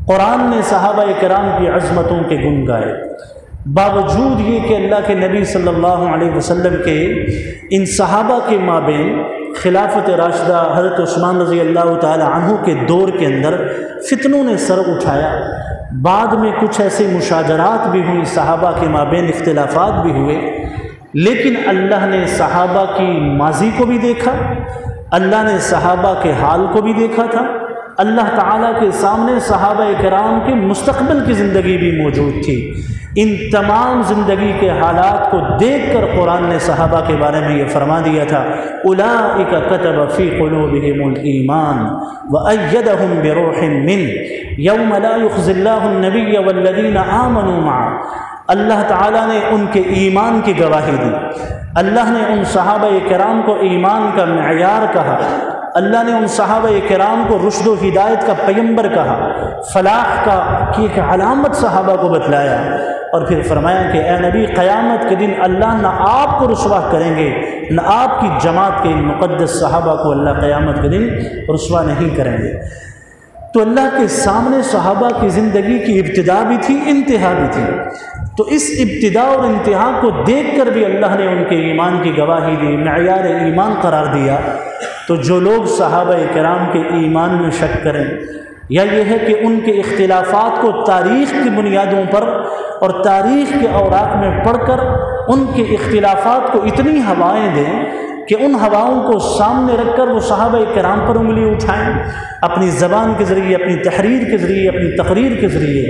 قرآن نے صحابہ کرام کی عظمتوں کے گن گائے، باوجود یہ کہ اللہ کے نبی صلی اللہ علیہ وسلم کے ان صحابہ کے مابین خلافت راشدہ حضرت عثمان رضی اللہ تعالی عنہ کے دور کے اندر فتنوں نے سر اٹھایا، بعد میں کچھ ایسے مشاجرات بھی ہوئی، صحابہ کے مابین اختلافات بھی ہوئے، لیکن اللہ نے صحابہ کی ماضی کو بھی دیکھا، اللہ نے صحابہ کے حال کو بھی دیکھا تھا، اللہ تعالیٰ کے سامنے صحابہ کرام کے مستقبل کی زندگی بھی موجود تھی۔ ان تمام زندگی کے حالات کو دیکھ کر قرآن نے صحابہ کے بارے میں یہ فرما دیا تھا، اولئک کتب فی قلوبہم الایمان وأیدہم بروح منہ یوم لا یخزی اللہ النبی والذین آمنوا معہ۔ اللہ تعالیٰ نے ان کے ایمان کی گواہی دی، اللہ نے ان صحابہ کرام کو ایمان کا معیار کہا، اللہ نے ان صحابہ کرام کو رشد و ہدایت کا پیمبر کہا، فلاح کا کی ایک علامت صحابہ کو بتلایا، اور پھر فرمایا کہ اے نبی قیامت کے دن اللہ نہ آپ کو رسوا کریں گے، نہ آپ کی جماعت کے ان مقدس صحابہ کو اللہ قیامت کے دن رسوا نہیں کریں گے۔ تو اللہ کے سامنے صحابہ کی زندگی کی ابتدا بھی تھی، انتہا بھی تھی، تو اس ابتدا اور انتہا کو دیکھ کر بھی اللہ نے ان کے ایمان کی گواہی دی، معیار ایمان قرار دیا۔ تو جو لوگ صحابہ کرام کے ایمان میں شک کریں، یا یہ ہے کہ ان کے اختلافات کو تاریخ کی بنیادوں پر اور تاریخ کے اوراق میں پڑھ کر ان کے اختلافات کو اتنی ہوائیں دیں کہ ان ہواؤں کو سامنے رکھ کر وہ صحابہ کرام پر انگلی اٹھائیں، اپنی زبان کے ذریعے، اپنی تحریر کے ذریعے، اپنی تقریر کے ذریعے،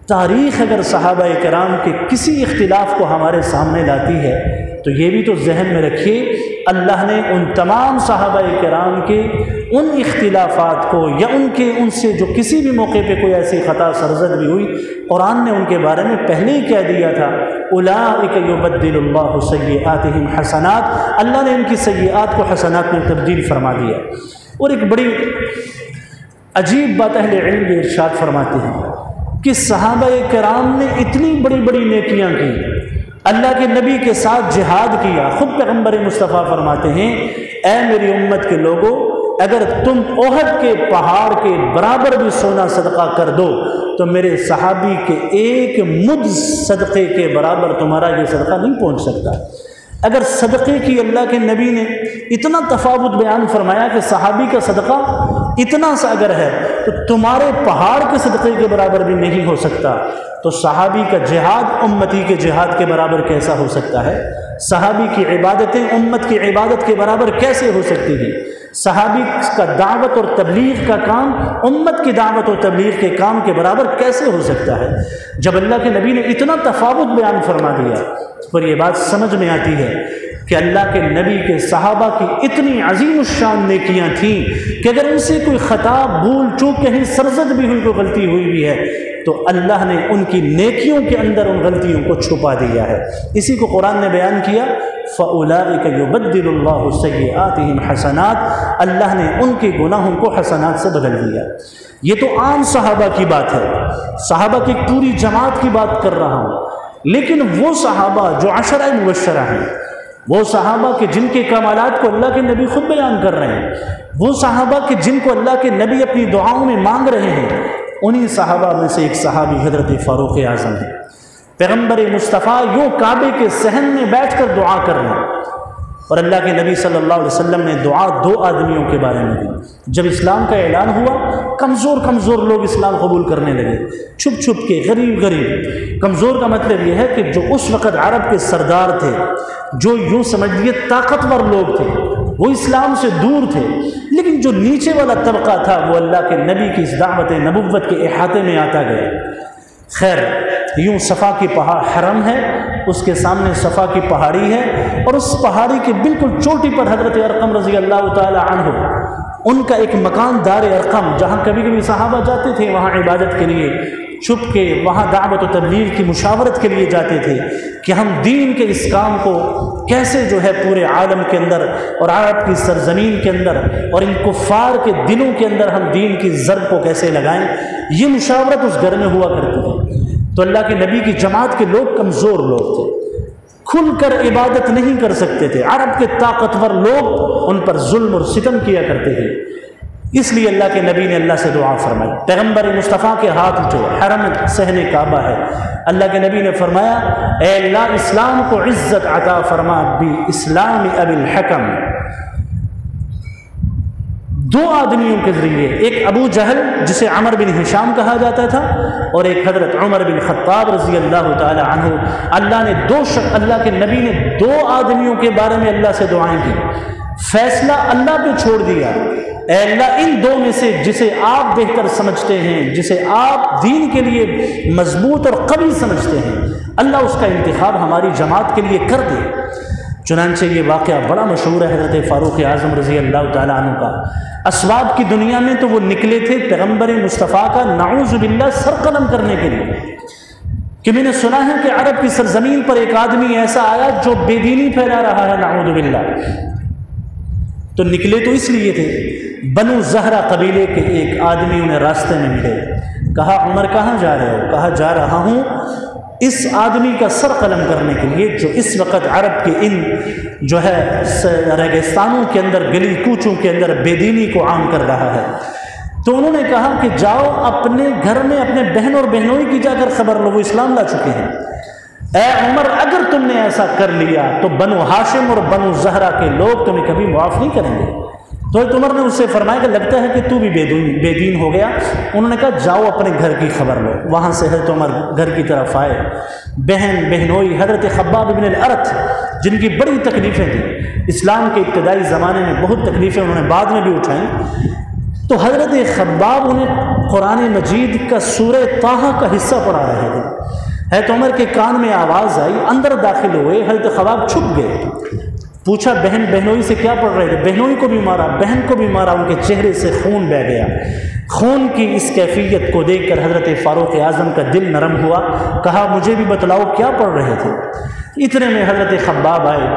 تاریخ اگر صحابہ کرام کے کسی اختلاف کو ہمارے سامنے لاتی ہے تو یہ بھی تو ذہن میں رکھیے، اللہ نے ان تمام صحابہ کرام کے ان اختلافات کو یا ان سے جو کسی بھی موقع پہ کوئی ایسی خطا سرزد بھی ہوئی، قرآن نے ان کے بارے میں پہلے ہی کہہ دیا تھا، اولئک یبدل اللہ سیئاتہم حسنات، اللہ نے ان کی سیئات کو حسنات میں تبدیل فرما دیا۔ اور ایک بڑی عجیب بات اہل علم بھی ارشاد فرماتے ہیں کہ صحابہ کرام نے اتنی بڑی بڑی نیکیاں کی، اللہ کے نبی کے ساتھ جہاد کیا، خود پیغمبر مصطفیٰ فرماتے ہیں، اے میری امت کے لوگوں، اگر تم احد کے پہاڑ کے برابر بھی سونا صدقہ کر دو تو میرے صحابی کے ایک مد صدقے کے برابر تمہارا یہ صدقہ نہیں پہنچ سکتا۔ اگر صدقے کی اللہ کے نبی نے اتنا تفاوت بیان فرمایا کہ صحابی کا صدقہ اتنا سا اگر ہے تو تمہارے پہاڑ کے صدقے کے برابر بھی نہیں ہو سکتا، تو صحابی کا جہاد امتی کے جہاد کے برابر کیسا ہو سکتا ہے؟ صحابی کی عبادتیں امت کی عبادت کے برابر کیسے ہو سکتی ہیں؟ صحابی کا دعوت اور تبلیغ کا کام امت کی دعوت اور تبلیغ کے کام کے برابر کیسے ہو سکتا ہے؟ جب اللہ کے نبی نے اتنا تفاوت بیان فرما دیا پر یہ بات سمجھ میں آتی ہے کہ اللہ کے نبی کے صحابہ کی اتنی عظیم الشان نیکیاں تھیں کہ اگر ان سے کوئی خطا بھول چوک کہیں سرزد بھی ہوئی، کوئی غلطی ہوئی بھی ہے تو اللہ نے ان کی نیکیوں کے اندر ان غلطیوں کو چھپا دیا ہے۔ اسی کو قرآن نے بیان کیا، فَأُولَئِكَ يُبَدِّلُ اللَّهُ سَيِّئَاتِهِمْ حَسَنَاتٍ، اللہ نے ان کے گناہوں کو حسنات سے بدل دیا۔ یہ تو عام صحابہ کی بات ہے، صحابہ کی پوری جماعت کی بات کر رہا ہوں، لیکن وہ صحابہ جو عشرہ مبشرہ ہیں، وہ صحابہ کہ جن کے کمالات کو اللہ کے نبی خود بیان کر رہے ہیں، وہ صحابہ کہ جن کو اللہ کے نبی اپنی دعاؤں میں مانگ رہے ہیں، انہی صحابہ میں سے ایک صحابی حضرت فاروق اعظم ہے۔ پیغمبر مصطفیٰ یوں کعبے کے صحن میں بیٹھ کر دعا کر رہے ہیں، اور اللہ کے نبی صلی اللہ علیہ وسلم نے دعا دو آدمیوں کے بارے میں دی۔ جب اسلام کا اعلان ہوا، کمزور لوگ اسلام قبول کرنے لگے، چھپ چھپ کے، غریب۔ کمزور کا مطلب یہ ہے کہ جو اس وقت عرب کے سردار تھے، جو یوں سمجھیے طاقتور لوگ تھے، وہ اسلام سے دور تھے، لیکن جو نیچے والا طبقہ تھا وہ اللہ کے نبی کی اس دعوت نبوت کے احاطے میں آتا گیا۔ خیر، یوں صفا کی پہاڑ حرم ہے، اس کے سامنے صفا کی پہاڑی ہے، اور اس پہاڑی کے بالکل چوٹی پر حضرت ارقم رضی اللہ تعالی عنہ، ان کا ایک مکان دار ارقم، جہاں کبھی کبھی صحابہ جاتے تھے وہاں عبادت کے لیے، چھپ کے وہاں دعوت و تبلیغ کی مشاورت کے لیے جاتے تھے کہ ہم دین کے اس کام کو کیسے جو ہے پورے عالم کے اندر اور عرب کی سرزمین کے اندر اور ان کفار کے دلوں کے اندر ہم دین کی ضرب کو کیسے لگائیں، یہ مشاورت اس گھر میں ہوا کرتی تھی۔ تو اللہ کے نبی کی جماعت کے لوگ کمزور لوگ تھے، کھل کر عبادت نہیں کر سکتے تھے، عرب کے طاقتور لوگ ان پر ظلم اور ستم کیا کرتے تھے۔ اس لیے اللہ کے نبی نے اللہ سے دعا فرمائی. پیغمبر مصطفیٰ کے ہاتھ جو حرم صحن کعبہ ہے، اللہ کے نبی نے فرمایا اے اللہ اسلام کو عزت عطا فرما بھی اسلام ابی الحکم. دو آدمیوں کے ذریعے، ایک ابو جہل جسے عمر بن ہشام کہا جاتا تھا، اور ایک حضرت عمر بن خطاب رضی اللہ تعالی عنہ. اللہ کے نبی نے دو آدمیوں کے بارے میں اللہ سے دعائیں کی. فیصلہ اللہ پہ چھوڑ دیا، اے اللہ ان دو میں سے جسے آپ بہتر سمجھتے ہیں، جسے آپ دین کے لیے مضبوط اور قوی سمجھتے ہیں، اللہ اس کا انتخاب ہماری جماعت کے لیے کر دے. چنانچہ یہ واقعہ بڑا مشہور ہے حضرت فاروق اعظم رضی اللہ تعالیٰ عنہ کا. اسباب کی دنیا میں تو وہ نکلے تھے پیغمبر مصطفیٰ کا نعوذ باللہ سر قلم کرنے کے لیے، کہ میں نے سنا ہے کہ عرب کی سرزمین پر ایک آدمی ایسا آیا جو بے دینی پھیلا رہا ہے نعوذ باللہ. تو نکلے تو اس لیے تھے. بنو زہرہ قبیلے کے ایک آدمی انہیں راستے میں ملے. کہا عمر کہاں جا رہے ہو؟ کہا جا رہا ہوں اس آدمی کا سر قلم کرنے کے لیے جو اس وقت عرب کے ان جو ہے ریگستانوں کے اندر، گلی کوچوں کے اندر بے دینی کو عام کر رہا ہے. تو انہوں نے کہا کہ جاؤ اپنے گھر میں اپنے بہن اور بہنوئی کی جا کر خبر لو، وہ اسلام لا چکے ہیں. اے عمر اگر تم نے ایسا کر لیا تو بنو ہاشم اور بنو زہرہ کے لوگ تمہیں کبھی معاف نہیں کریں گے. تو عمر نے اس سے فرمایا کہ لگتا ہے کہ تو بھی بے دین ہو گیا. انہوں نے کہا جاؤ اپنے گھر کی خبر لو. وہاں سے حضرت عمر گھر کی طرف آئے. بہن بہنوئی حضرت خباب بن الارت جن کی بڑی تکلیفیں تھیں اسلام کے ابتدائی زمانے میں، بہت تکلیفیں انہوں نے بعد میں بھی اٹھائیں. تو حضرت خباب انہیں قرآن مجید کا سورہ طٰہٰ کا حصہ پڑھا رہے تھے. حضرت عمر کے کان میں آواز آئی، اندر داخل ہوئے. حضرت خباب چھپ گئے. پوچھا بہن بہنوئی سے کیا پڑھ رہے تھے؟ بہنوئی کو بھی مارا، بہن کو بھی مارا. ان کے چہرے سے خون بہہ گیا. خون کی اس کیفیت کو دیکھ کر حضرت فاروق اعظم کا دل نرم ہوا. کہا مجھے بھی بتلاؤ کیا پڑھ رہے تھے؟ اتنے میں حضرت خباب آئے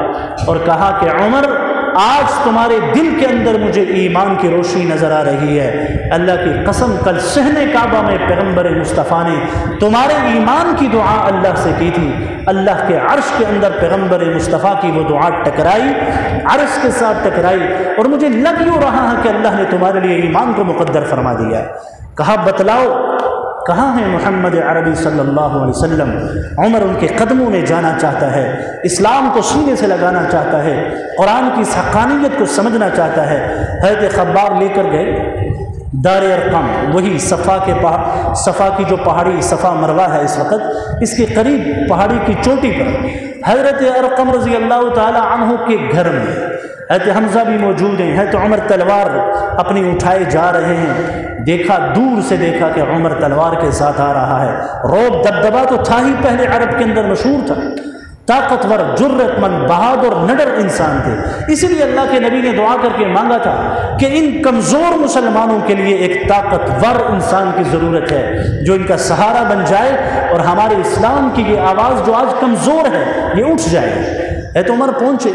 اور کہا کہ عمر آج تمہارے دل کے اندر مجھے ایمان کی روشنی نظر آ رہی ہے. اللہ کی قسم کل صحن کعبہ میں پیغمبر مصطفیٰ نے تمہارے ایمان کی دعا اللہ سے کی تھی. اللہ کے عرش کے اندر پیغمبر مصطفیٰ کی وہ دعا ٹکرائی، عرش کے ساتھ ٹکرائی، اور مجھے لگ یوں رہا ہے کہ اللہ نے تمہارے لیے ایمان کو مقدر فرما دیا. کہا بتلاؤ کہاں ہے محمد عربی صلی اللہ علیہ وسلم؟ عمر ان کے قدموں میں جانا چاہتا ہے، اسلام کو سینے سے لگانا چاہتا ہے، قرآن کی حقانیت کو سمجھنا چاہتا ہے. حضرت خباب لے کر گئے دار ارقم، وہی صفا کی جو پہاڑی صفا مروہ ہے اس وقت، اس کے قریب پہاڑی کی چوٹی پر حضرت ارقم رضی اللہ تعالی عنہ کے گھر میں حضرت حمزہ بھی موجود ہیں. حضرت عمر تلوار اپنی اٹھائے جا رہے ہیں. دیکھا، دور سے دیکھا کہ عمر تلوار کے ساتھ آ رہا ہے. روب دبدبا تو تھا ہی، پہلے عرب کے اندر مشہور تھا. طاقتور، جرت مند، بہادر، نڈر انسان تھے. اسی لیے اللہ کے نبی نے دعا کر کے مانگا تھا کہ ان کمزور مسلمانوں کے لیے ایک طاقتور انسان کی ضرورت ہے جو ان کا سہارا بن جائے اور ہمارے اسلام کی یہ آواز جو آج کمزور ہے یہ اٹھ جائے. تو عمر پہنچے،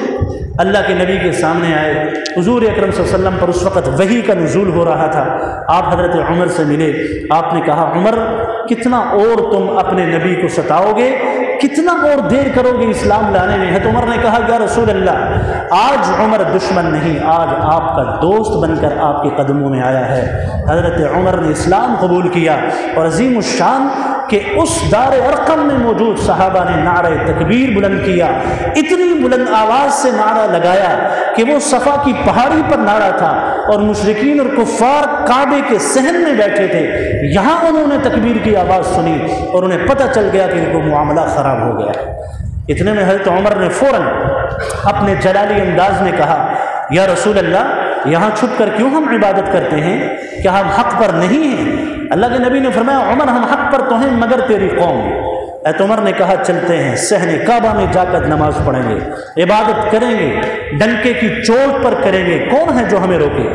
اللہ کے نبی کے سامنے آئے. حضور اکرم صلی اللہ علیہ وسلم پر اس وقت وحی کا نزول ہو رہا تھا. آپ حضرت عمر سے ملے. آپ نے کہا عمر کتنا اور تم اپنے نبی کو ستاؤ گے، کتنا اور دیر کرو گے اسلام لانے میں؟ تو عمر نے کہا یا رسول اللہ آج عمر دشمن نہیں، آج آپ کا دوست بن کر آپ کے قدموں میں آیا ہے. حضرت عمر نے اسلام قبول کیا اور عظیم الشان کہ اس دار ارقم میں موجود صحابہ نے نعرہ تکبیر بلند کیا. اتنی بلند آواز سے نعرہ لگایا کہ وہ صفا کی پہاڑی پر نعرہ تھا اور مشرکین اور کفار کعبے کے صحن میں بیٹھے تھے. یہاں انہوں نے تکبیر کی آواز سنی اور انہیں پتہ چل گیا کہ ان کو معاملہ خراب ہو گیا. اتنے میں حضرت عمر نے فوراً اپنے جلالی انداز میں کہا یا رسول اللہ یہاں چھپ کر کیوں ہم عبادت کرتے ہیں؟ کیا ہم حق پر نہیں ہیں؟ اللہ کے نبی نے فرمایا عمر ہم حق پر تو ہیں مگر تیری قوم. عمر نے کہا چلتے ہیں، صحن کعبہ میں جا کر نماز پڑھیں گے، عبادت کریں گے، ڈنکے کی چوٹ پر کریں گے. کون ہے جو ہمیں روکے؟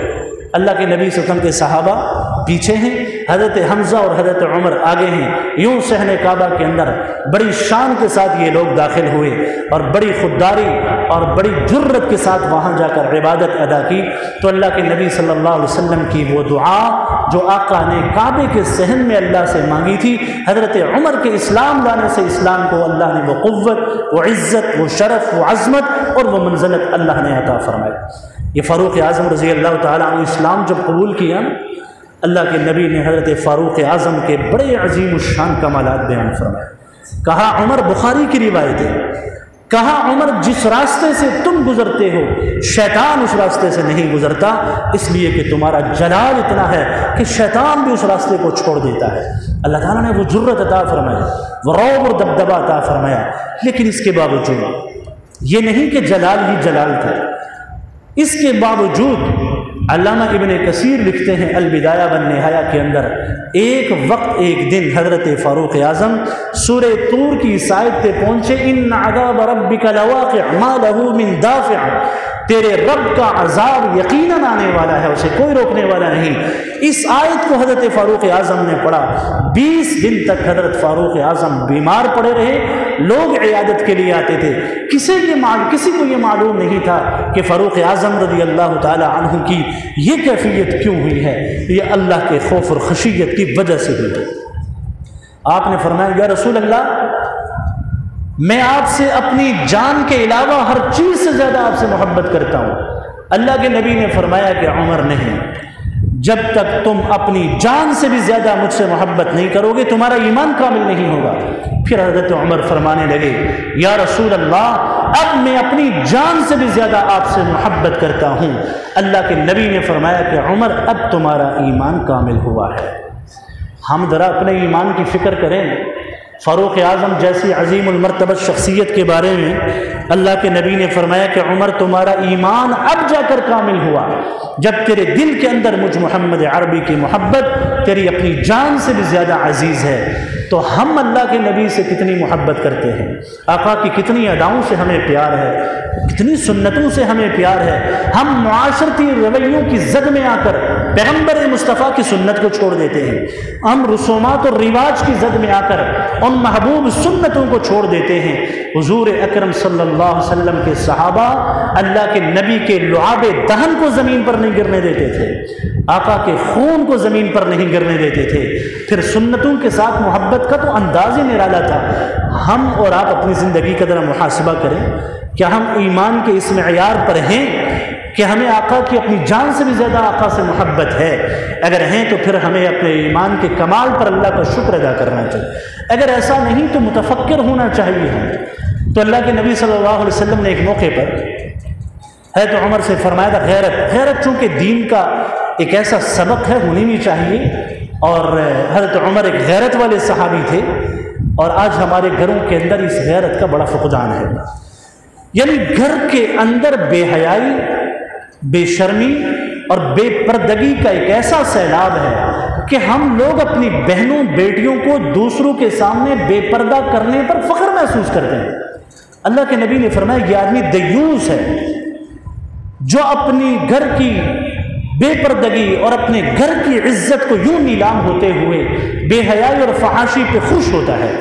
اللہ کے نبی صلی اللہ علیہ وسلم کے صحابہ پیچھے ہیں، حضرت حمزہ اور حضرت عمر آگے ہیں. یوں صحن کعبہ کے اندر بڑی شان کے ساتھ یہ لوگ داخل ہوئے اور بڑی خودداری اور بڑی جرت کے ساتھ وہاں جا کر عبادت ادا کی. تو اللہ کے نبی صلی اللہ علیہ وسلم کی وہ دعا جو آقا نے کعبے کے صحن میں اللہ سے مانگی تھی، حضرت عمر کے اسلام لانے سے اسلام کو اللہ نے وہ قوت، وہ عزت، وہ شرف، وہ عظمت اور وہ منزلت اللہ نے عطا فرمائی. یہ فاروق اعظم رضی اللہ تعالیٰ عنہ اسلام جب قبول کیا، اللہ کے نبی نے حضرت فاروق اعظم کے بڑے عظیم الشان کمالات بیان فرمائے۔ کہا عمر، بخاری کی روایت ہے، کہا عمر جس راستے سے تم گزرتے ہو شیطان اس راستے سے نہیں گزرتا، اس لیے کہ تمہارا جلال اتنا ہے کہ شیطان بھی اس راستے کو چھوڑ دیتا ہے۔ اللہ تعالیٰ نے وہ جرت عطا فرمایا، وہ رعب اور دبدبہ عطا فرمایا، لیکن اس کے باوجود یہ نہیں کہ جلال ہی جلال تھا، اس کے باوجود علامہ ابن کثیر لکھتے ہیں البدایہ والنہایہ کے اندر، ایک وقت ایک دن حضرت فاروق اعظم سورہ طور کی اس آیت پہ پہنچے، ان عذاب ربک لواقع ما له من دافع، تیرے رب کا عذاب یقیناً آنے والا ہے، اسے کوئی روکنے والا نہیں۔ اس آیت کو حضرت فاروق اعظم نے پڑھا، 20 دن تک حضرت فاروق اعظم بیمار پڑے رہے، لوگ عیادت کے لیے آتے تھے، کسی کو یہ معلوم نہیں تھا کہ فاروق اعظم رضی اللہ تعالی عنہ کی یہ کیفیت کیوں ہوئی ہے، یہ اللہ کے خوف اور خشیت کی وجہ سے ہوئی ہے۔ آپ نے فرمایا یا رسول اللہ، میں آپ سے اپنی جان کے علاوہ ہر چیز سے زیادہ آپ سے محبت کرتا ہوں۔ اللہ کے نبی نے فرمایا کہ عمر نہیں، جب تک تم اپنی جان سے بھی زیادہ مجھ سے محبت نہیں کرو گے تمہارا ایمان کامل نہیں ہوگا۔ پھر حضرت عمر فرمانے لگے یا رسول اللہ، اب میں اپنی جان سے بھی زیادہ آپ سے محبت کرتا ہوں۔ اللہ کے نبی نے فرمایا کہ عمر اب تمہارا ایمان کامل ہوا ہے۔ ہم ذرا اپنے ایمان کی فکر کریں۔ فاروق اعظم جیسی عظیم المرتبہ شخصیت کے بارے میں اللہ کے نبی نے فرمایا کہ عمر تمہارا ایمان اب جا کر کامل ہوا جب تیرے دل کے اندر مجھ محمد عربی کی محبت تیری اپنی جان سے بھی زیادہ عزیز ہے۔ تو ہم اللہ کے نبی سے کتنی محبت کرتے ہیں، آقا کی کتنی اداؤں سے ہمیں پیار ہے، کتنی سنتوں سے ہمیں پیار ہے۔ ہم معاشرتی رویوں کی زد میں آ کر پیغمبر مصطفیٰ کی سنت کو چھوڑ دیتے ہیں، ہم رسومات اور رواج کی زد میں آ کر ان محبوب سنتوں کو چھوڑ دیتے ہیں۔ حضور اکرم صلی اللہ علیہ وسلم کے صحابہ اللہ کے نبی کے لعاب دہن کو زمین پر نہیں گرنے دیتے تھے، آقا کے خون کو زمین پر نہیں گرنے دیتے تھے۔ پھر سنتوں کے ساتھ محبت کا تو انداز ہی نرالا تھا۔ ہم اور آپ اپنی زندگی کا ذرا محاسبہ کریں، کیا ہم ایمان کے اس معیار پر ہیں کہ ہمیں آقا کی اپنی جان سے بھی زیادہ آقا سے محبت ہے؟ اگر ہیں تو پھر ہمیں اپنے ایمان کے کمال پر اللہ کا شکر ادا کرنا چاہیے، اگر ایسا نہیں تو متفکر ہونا چاہیے ہمیں۔ تو اللہ کے نبی صلی اللہ علیہ وسلم نے ایک موقع پر حضرت عمر سے فرمایا تھا، غیرت چونکہ دین کا ایک ایسا سبق ہے، ہونی بھی چاہیے، اور حضرت عمر ایک غیرت والے صحابی تھے، اور آج ہمارے گھروں کے اندر اس غیرت کا بڑا فقدان ہے۔ یعنی گھر کے اندر بے حیائی، بے شرمی اور بے پردگی کا ایک ایسا سیلاب ہے کہ ہم لوگ اپنی بہنوں بیٹیوں کو دوسروں کے سامنے بے پردہ کرنے پر فخر محسوس کرتے ہیں۔ اللہ کے نبی نے فرمایا یہ آدمی دیوس ہے جو اپنی گھر کی بے پردگی اور اپنے گھر کی عزت کو یوں نیلام ہوتے ہوئے بے حیائی اور فحاشی پہ خوش ہوتا ہے۔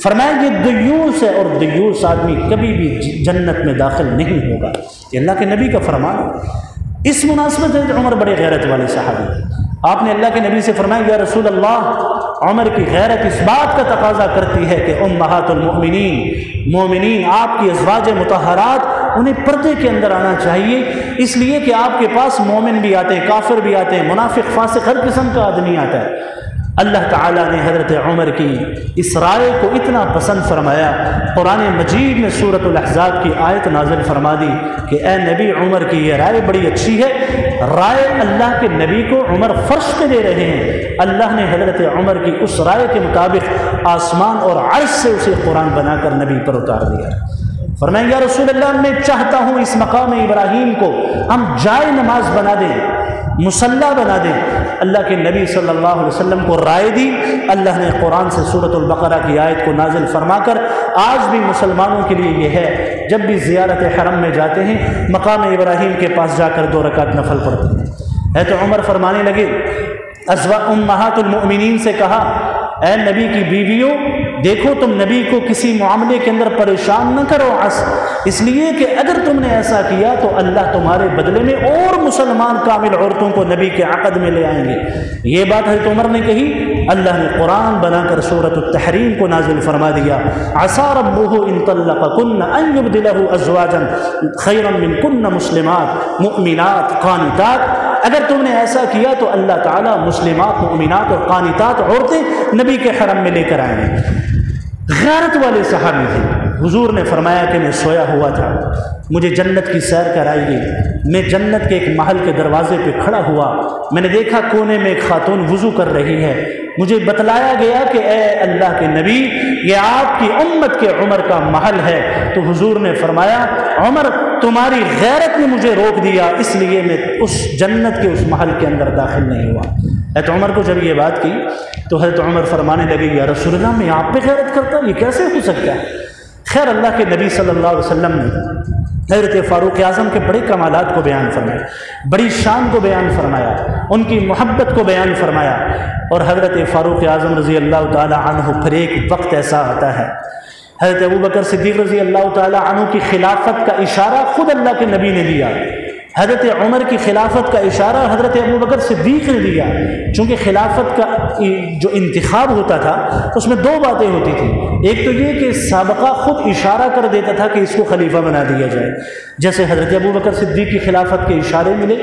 فرمایا یہ دیوس ہے، اور دیوس آدمی کبھی بھی جنت میں داخل نہیں ہوگا۔ یہ اللہ کے نبی کا فرمان ہے۔ اس مناسبت سے عمر بڑے غیرت والے صحابی ہیں۔ آپ نے اللہ کے نبی سے فرمایا یا رسول اللہ، عمر کی غیرت اس بات کا تقاضا کرتی ہے کہ امہات المؤمنین، مومنین آپ کی ازواج مطہرات انہیں پردے کے اندر آنا چاہیے، اس لیے کہ آپ کے پاس مومن بھی آتے ہیں، کافر بھی آتے ہیں، منافق فاسق ہر قسم کا آدمی آتا ہے۔ اللہ تعالیٰ نے حضرت عمر کی اس رائے کو اتنا پسند فرمایا، قرآن مجید میں سورۃ الاحزاب کی آیت نازل فرما دی کہ اے نبی، عمر کی یہ رائے بڑی اچھی ہے۔ رائے اللہ کے نبی کو عمر فرش پہ دے رہے ہیں، اللہ نے حضرت عمر کی اس رائے کے مطابق آسمان اور عرش سے اسے قرآن بنا کر نبی پر اتار دیا۔ فرمایا یا رسول اللہ، میں چاہتا ہوں اس مقام ابراہیم کو ہم جائے نماز بنا دیں، مصلی بنا دیں۔ اللہ کے نبی صلی اللہ علیہ وسلم کو رائے دی، اللہ نے قرآن سے سورۃ البقرہ کی آیت کو نازل فرما کر آج بھی مسلمانوں کے لیے یہ ہے، جب بھی زیارت حرم میں جاتے ہیں مقام ابراہیم کے پاس جا کر 2 رکعت نفل پڑھتے ہیں۔ ہے تو عمر فرمانے لگے، امہات المؤمنین سے کہا اے نبی کی بیویوں، دیکھو تم نبی کو کسی معاملے کے اندر پریشان نہ کرو، اس لیے کہ اگر تم نے ایسا کیا تو اللہ تمہارے بدلے میں اور مسلمان کامل عورتوں کو نبی کے عقد میں لے آئیں گے۔ یہ بات حضرت عمر نے کہی اللہ نے قرآن بنا کر سورۃ التحریم کو نازل فرما دیا، عسى ربه ان طلقكن ان يبدله ازواجا خيرا منكن مسلمات مؤمنات قانتات، اگر تم نے ایسا کیا تو اللہ تعالیٰ مسلمات مؤمنات اور قانتات عورتیں نبی کے حرم میں لے کر آئیں گے۔ غیرت والے صحابی تھے۔ حضور نے فرمایا کہ میں سویا ہوا تھا، مجھے جنت کی سیر کرائی گئی، میں جنت کے ایک محل کے دروازے پہ کھڑا ہوا، میں نے دیکھا کونے میں ایک خاتون وضو کر رہی ہے، مجھے بتلایا گیا کہ اے اللہ کے نبی یہ آپ کی امت کے عمر کا محل ہے، تو حضور نے فرمایا عمر تمہاری غیرت نے مجھے روک دیا، اس لیے میں اس جنت کے اس محل کے اندر داخل نہیں ہوا۔ حضرت عمر کو جب یہ بات کی تو حضرت عمر فرمانے لگے یا رسول اللہ میں آپ پہ غیرت کرتا، یہ کیسے ہو سکتا ہے؟ خیر اللہ کے نبی صلی اللہ علیہ وسلم نے حضرت فاروق اعظم کے بڑے کمالات کو بیان فرمایا، بڑی شان کو بیان فرمایا، ان کی محبت کو بیان فرمایا، اور حضرت فاروق اعظم رضی اللہ تعالی عنہ پھر ایک وقت ایسا آتا ہے، حضرت ابوبکر صدیق رضی اللہ تعالی عنہ کی خلافت کا اشارہ خود اللہ کے نبی نے دیا، حضرت عمر کی خلافت کا اشارہ حضرت ابوبکر صدیق نے دیا، چونکہ خلافت کا جو انتخاب ہوتا تھا اس میں دو باتیں ہوتی تھیں، ایک تو یہ کہ سابقہ خود اشارہ کر دیتا تھا کہ اس کو خلیفہ بنا دیا جائے، جیسے حضرت ابوبکر صدیق کی خلافت کے اشارے ملے،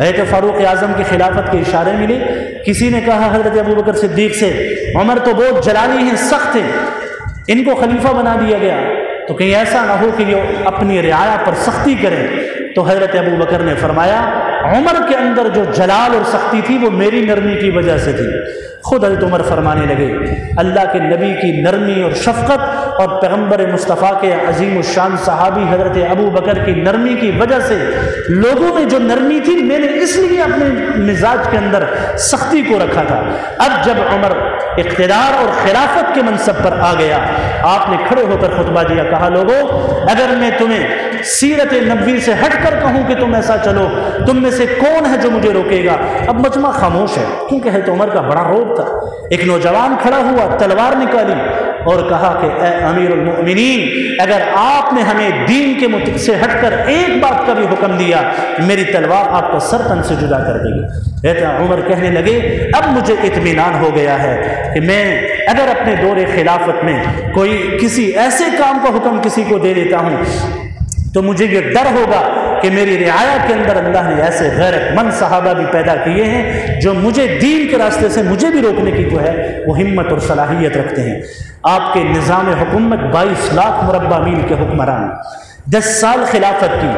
حضرت فاروق اعظم کی خلافت کے اشارے ملے، کسی نے کہا حضرت ابوبکر صدیق سے عمر تو بہت جلالی ہیں، سخت ہیں، ان کو خلیفہ بنا دیا گیا تو کہیں ایسا نہ ہو کہ یہ اپنی رعایا پر سختی کریں، تو حضرت ابوبکر نے فرمایا عمر کے اندر جو جلال اور سختی تھی وہ میری نرمی کی وجہ سے تھی۔ خود حضرت عمر فرمانے لگے اللہ کے نبی کی نرمی اور شفقت اور پیغمبر مصطفیٰ کے عظیم الشان صحابی حضرت ابوبکر کی نرمی کی وجہ سے لوگوں میں جو نرمی تھی میں نے اس لیے اپنے مزاج کے اندر سختی کو رکھا تھا۔ اب جب عمر اقتدار اور خلافت کے منصب پر آ گیا، آپ نے کھڑے ہو کر خطبہ دیا، کہا لوگو اگر میں تمہیں سیرت نبوی سے ہٹ کر کہوں کہ تم ایسا چلو، تم میں سے کون ہے جو مجھے روکے گا؟ اب مجمع خاموش ہے، کیونکہ حضرت عمر کا بڑا روب تھا۔ ایک نوجوان کھڑا ہوا، تلوار نکالی اور کہا کہ اے امیر المؤمنین اگر آپ نے ہمیں دین کے سے ہٹ کر ایک بات کا بھی حکم دیا میری تلوار آپ کا سر تن سے جدا کر دے گی۔ حضرت عمر کہنے لگے اب مجھے اطمینان ہو گیا ہے کہ میں اگر اپنے دور خلافت میں کوئی کسی ایسے کام کا حکم کسی کو دے دیتا ہوں تو مجھے یہ ڈر ہوگا کہ میری رعایا کے اندر اللہ نے ایسے غیرت مند صحابہ بھی پیدا کیے ہیں جو مجھے دین کے راستے سے مجھے بھی روکنے کی جو ہے وہ ہمت اور صلاحیت رکھتے ہیں۔ آپ کے نظام حکومت 22 لاکھ مربع میل کے حکمران، 10 سال خلافت کی،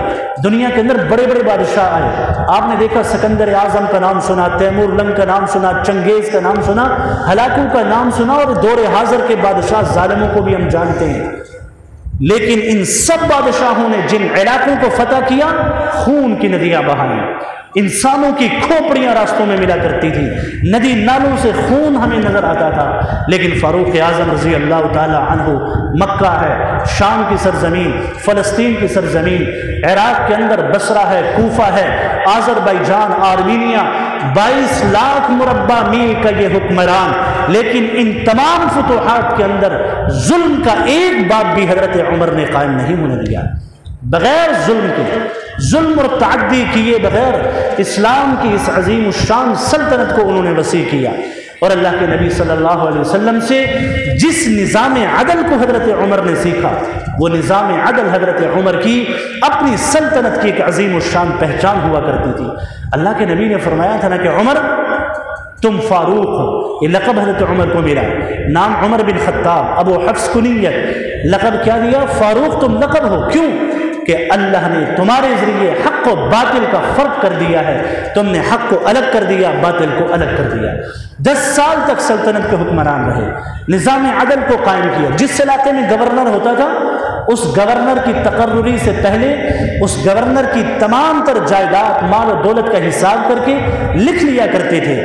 دنیا کے اندر بڑے بڑے بادشاہ آئے، آپ نے دیکھا سکندر اعظم کا نام سنا، تیمور لنگ کا نام سنا، چنگیز کا نام سنا، ہلاکو کا نام سنا، اور دور حاضر کے بادشاہ ظالموں کو بھی ہم جانتے ہیں، لیکن ان سب بادشاہوں نے جن علاقوں کو فتح کیا خون کی ندیاں بہائیں، انسانوں کی کھوپڑیاں راستوں میں ملا کرتی تھی، ندی نالوں سے خون ہمیں نظر آتا تھا، لیکن فاروق اعظم رضی اللہ تعالی عنہ مکہ ہے، شام کی سرزمین، فلسطین کی سرزمین، عراق کے اندر بصرہ ہے، کوفہ ہے، آذربائیجان، آرمینیا، 22 لاکھ مربع میل کا یہ حکمران، لیکن ان تمام فتوحات کے اندر ظلم کا ایک باب بھی حضرت عمر نے قائم نہیں ہونے دیا، بغیر ظلم کے، ظلم اور تعدی کیے بغیر اسلام کی اس عظیم الشان سلطنت کو انہوں نے وسیع کیا۔ اور اللہ کے نبی صلی اللہ علیہ وسلم سے جس نظام عدل کو حضرت عمر نے سیکھا وہ نظام عدل حضرت عمر کی اپنی سلطنت کی ایک عظیم الشان پہچان ہوا کرتی تھی۔ اللہ کے نبی نے فرمایا تھا نا کہ عمر تم فاروق ہو، یہ لقب حضرت عمر کو ملا، نام عمر بن خطاب، ابو حفص کنیت، لقب کیا دیا؟ فاروق تم لقب ہو، کیوں؟ کہ اللہ نے تمہارے ذریعے حق و باطل کا فرق کر دیا ہے، تم نے حق کو الگ کر دیا، باطل کو الگ کر دیا۔ 10 سال تک سلطنت کے حکمران رہے، نظام عدل کو قائم کیا، جس علاقے میں گورنر ہوتا تھا اس گورنر کی تقرری سے پہلے اس گورنر کی تمام تر جائیداد مال و دولت کا حساب کر کے لکھ لیا کرتے تھے،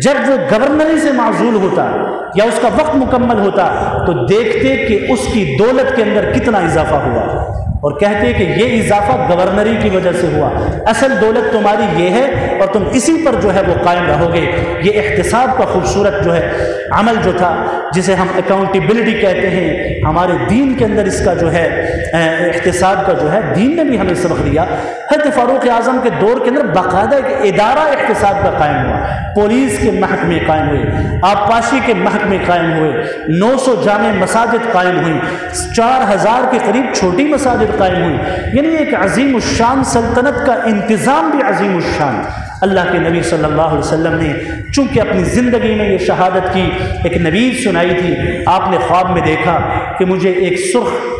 جب وہ گورنری سے معزول ہوتا یا اس کا وقت مکمل ہوتا تو دیکھتے کہ اس کی دولت کے اندر کتنا اضافہ ہوا اور کہتے کہ یہ اضافہ گورنری کی وجہ سے ہوا، اصل دولت تمہاری یہ ہے اور تم اسی پر جو ہے وہ قائم رہو گے۔ یہ احتساب کا خوبصورت جو ہے عمل جو تھا جسے ہم اکاؤنٹیبلٹی کہتے ہیں، ہمارے دین کے اندر اس کا جو ہے احتساب کا جو ہے دین نے بھی ہمیں سبق دیا، حضرت فاروق اعظم کے دور کے اندر باقاعدہ ایک ادارہ اقتصاد کا قائم ہوا، پولیس کے محکمے قائم ہوئے، آبپاشی کے محکمے قائم ہوئے، 900 جامع مساجد قائم ہوئیں، 4000 کے قریب چھوٹی مساجد قائم ہوئیں، یعنی ایک عظیم الشان سلطنت کا انتظام بھی عظیم الشان۔ اللہ کے نبی صلی اللہ علیہ وسلم نے چونکہ اپنی زندگی میں یہ شہادت کی ایک نوید سنائی تھی، آپ نے خواب میں دیکھا کہ مجھے ایک سرخ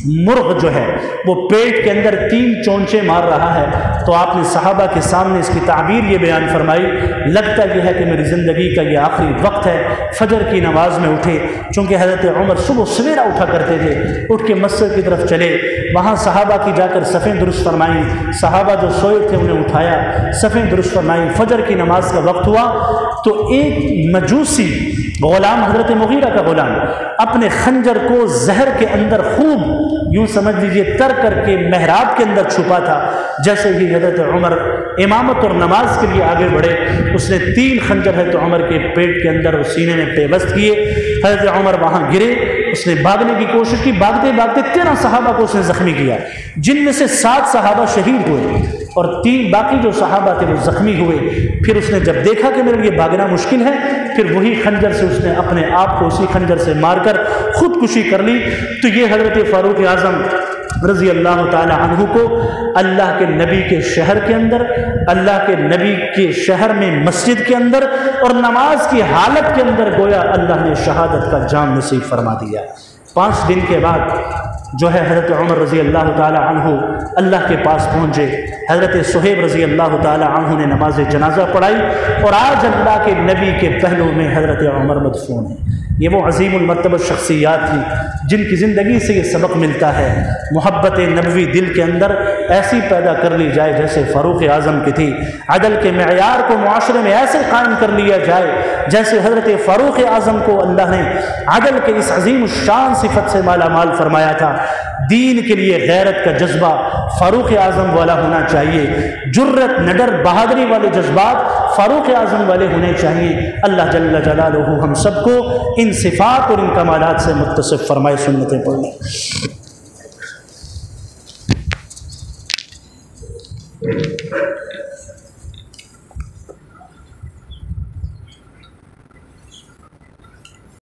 مرغ جو ہے وہ پیٹ کے اندر 3 چونچے مار رہا ہے، تو آپ نے صحابہ کے سامنے اس کی تعبیر یہ بیان فرمائی، لگتا یہ ہے کہ میری زندگی کا یہ آخری وقت ہے، فجر کی نماز میں اٹھے، چونکہ حضرت عمر صبح سویرا اٹھا کرتے تھے، اٹھ کے مسجد کی طرف چلے، وہاں صحابہ کی جا کر صفیں درست فرمائیں، صحابہ جو سوئے تھے انہیں اٹھایا، صفیں درست فرمائیں، فجر کی نماز کا وقت ہوا تو ایک مجوسی غلام، حضرت مغیرہ کا غلام، اپنے خنجر کو زہر کے اندر خوب یوں سمجھ لیجئے تر کر کے محراب کے اندر چھپا تھا۔ جیسے ہی حضرت عمر امامت اور نماز کے لیے آگے بڑھے، اس نے 3 خنجر حضرت عمر کے پیٹ کے اندر اور سینے میں پیوست کیے، حضرت عمر وہاں گرے، اس نے بھاگنے کی کوشش کی، بھاگتے بھاگتے 13 صحابہ کو اس نے زخمی کیا، جن میں سے 7 صحابہ شہید ہوئے اور 3 باقی جو صحابہ تھے وہ زخمی ہوئے۔ پھر اس نے جب دیکھا کہ میرے لیے بھاگنا مشکل ہے، پھر وہی خنجر سے اس نے اپنے آپ کو اسی خنجر سے مار کر خودکشی کر لی۔ تو یہ حضرت فاروق اعظم رضی اللہ تعالی عنہ کو اللہ کے نبی کے شہر کے اندر، اللہ کے نبی کے شہر میں مسجد کے اندر اور نماز کی حالت کے اندر گویا اللہ نے شہادت کا جام نصیب فرما دیا۔ 5 دن کے بعد جو ہے حضرت عمر رضی اللہ تعالی عنہ اللہ کے پاس پہنچے، حضرت صہیب رضی اللہ تعالی عنہ نے نماز جنازہ پڑھائی، اور آج اللہ کے نبی کے پہلو میں حضرت عمر مدفون ہیں۔ یہ وہ عظیم المرتبہ شخصیات تھیں جن کی زندگی سے یہ سبق ملتا ہے، محبت نبوی دل کے اندر ایسی پیدا کر لی جائے جیسے فاروق اعظم کی تھی، عدل کے معیار کو معاشرے میں ایسے قائم کر لیا جائے جیسے حضرت فاروق اعظم کو اللہ نے عدل کے اس عظیم الشان صفت سے مالا مال فرمایا تھا۔ دین کے لیے غیرت کا جذبہ فاروق اعظم والا ہونا چاہیے، جرت، نڈر، بہادری والے جذبات فاروق اعظم والے ہونے چاہیے۔ اللہ جل جلالہ ہم سب کو ان صفات اور ان کمالات سے متصف فرمائے۔ سنتیں پڑھیں۔